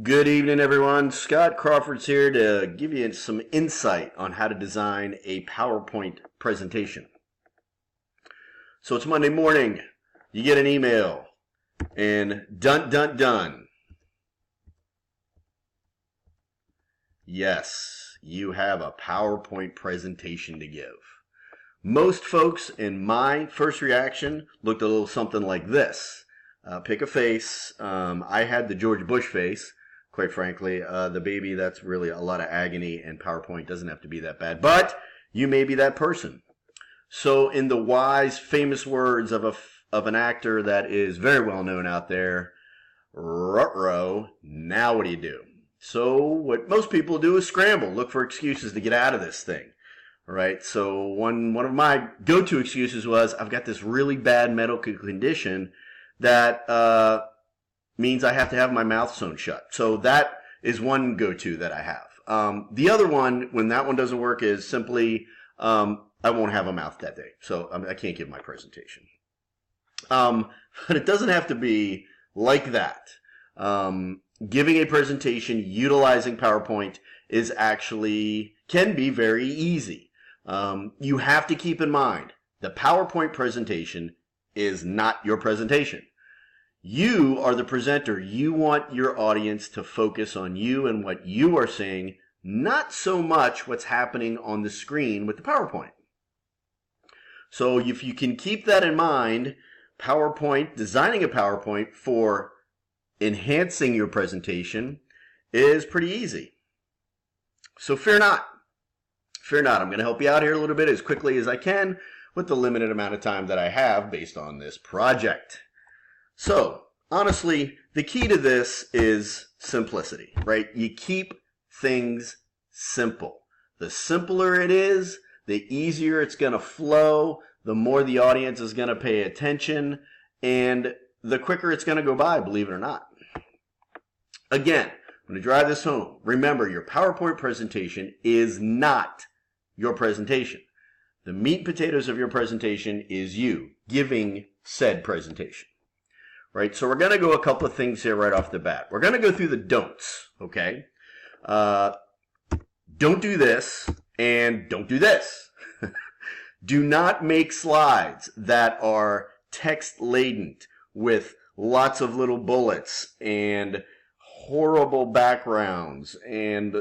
Good evening, everyone. Scott Crawford's here to give you some insight on how to design a PowerPoint presentation. So it's Monday morning. You get an email, and dun. Yes, you have a PowerPoint presentation to give. Most folks, in my first reaction, looked a little something like this. Pick a face. I had the George Bush face. Quite frankly, the baby, that's really a lot of agony, and PowerPoint doesn't have to be that bad. But you may be that person. So in the wise, famous words of an actor that is very well known out there, ruh-roh, now what do? So what most people do is scramble, look for excuses to get out of this thing. All right, so one of my go-to excuses was, I've got this really bad medical condition that means I have to have my mouth sewn shut. So that is one go-to that I have. The other one, when that one doesn't work, is simply I won't have a mouth that day. So I can't give my presentation. But it doesn't have to be like that. Giving a presentation utilizing PowerPoint can be very easy. You have to keep in mind, the PowerPoint presentation is not your presentation. You are the presenter. You want your audience to focus on you and what you are saying, not so much what's happening on the screen with the PowerPoint. So if you can keep that in mind, designing a PowerPoint for enhancing your presentation is pretty easy. So fear not. Fear not. I'm going to help you out here a little bit as quickly as I can with the limited amount of time that I have based on this project. So, honestly, the key to this is simplicity, right? You keep things simple. The simpler it is, the easier it's going to flow, the more the audience is going to pay attention, and the quicker it's going to go by, believe it or not. Again, I'm going to drive this home. Remember, your PowerPoint presentation is not your presentation. The meat and potatoes of your presentation is you giving said presentation. Right, so we're going to go a couple of things here right off the bat. We're going to go through the don'ts, okay? Don't do this, and don't do this. Do not make slides that are text-laden with lots of little bullets and horrible backgrounds and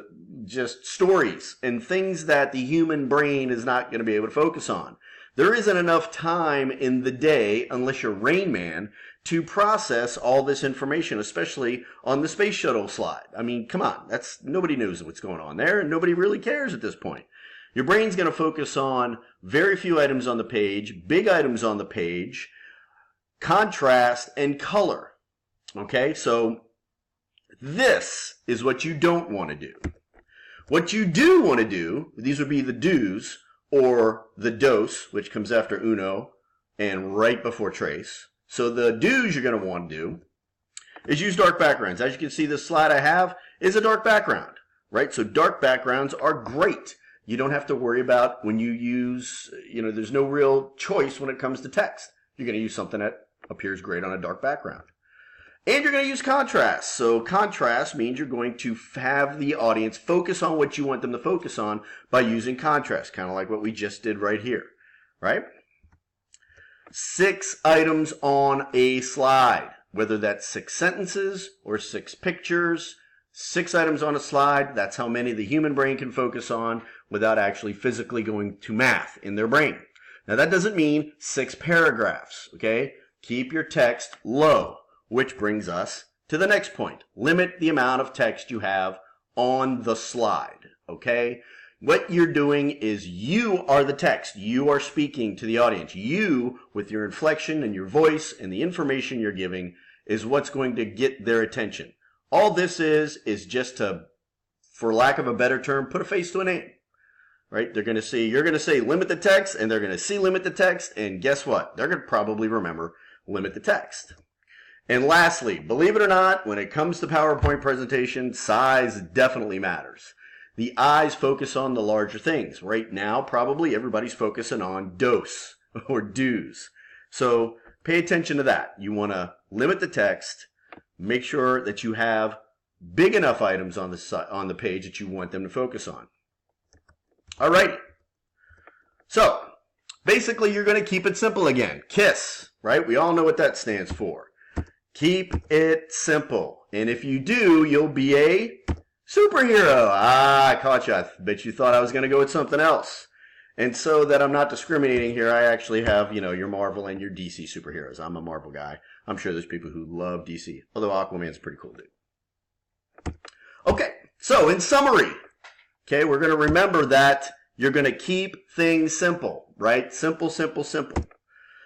just stories and things that the human brain is not going to be able to focus on. There isn't enough time in the day, unless you're Rain Man, to process all this information, especially on the space shuttle slide. I mean, come on, nobody knows what's going on there, and nobody really cares at this point. Your brain's going to focus on very few items on the page, big items on the page, contrast, and color. Okay, so this is what you don't want to do. What you do want to do, these would be the do's, or the dos, which comes after uno and right before tres. So the do's you're going to want to do is use dark backgrounds. As you can see, this slide I have is a dark background, right? So dark backgrounds are great. You don't have to worry about when you use, there's no real choice when it comes to text. You're going to use something that appears great on a dark background. And you're going to use contrast. So contrast means you're going to have the audience focus on what you want them to focus on by using contrast, kind of like what we just did right here, right? 6 items on a slide, whether that's 6 sentences or 6 pictures. 6 items on a slide, that's how many the human brain can focus on without actually physically going to math in their brain. Now that doesn't mean 6 paragraphs, okay? Keep your text low. Which brings us to the next point. Limit the amount of text you have on the slide, okay? What you're doing is you are the text. You are speaking to the audience. You, with your inflection and your voice and the information you're giving, is what's going to get their attention. All this is just to, for lack of a better term, put a face to a name, right? You're going to say limit the text, and they're going to see limit the text, and guess what? They're going to probably remember limit the text. And lastly, believe it or not, when it comes to PowerPoint presentation, size definitely matters. The eyes focus on the larger things. Right now, probably everybody's focusing on dos or do's. So pay attention to that. You want to limit the text, make sure that you have big enough items on the page that you want them to focus on. All right. So basically, you're going to keep it simple again. KISS, right? We all know what that stands for. Keep it simple. And if you do, you'll be a superhero. Ah, I caught you. I bet you thought I was going to go with something else. And so that I'm not discriminating here, I actually have, your Marvel and your DC superheroes. I'm a Marvel guy. I'm sure there's people who love DC, although Aquaman's a pretty cool dude. Okay, so in summary, we're going to remember that you're going to keep things simple, right? Simple, simple, simple.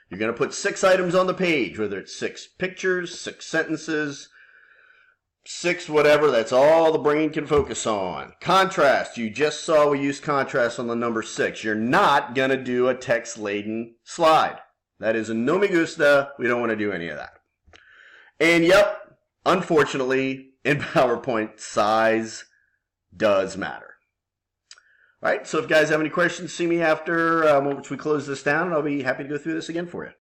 You're going to put 6 items on the page, whether it's 6 pictures, 6 sentences, 6 whatever. That's all the brain can focus on. Contrast. You just saw we used contrast on the number 6. You're not going to do a text-laden slide. That is a no me gusta. We don't want to do any of that. And yep, unfortunately, in PowerPoint, size does matter. All right, so if you guys have any questions, see me after once we close this down, and I'll be happy to go through this again for you.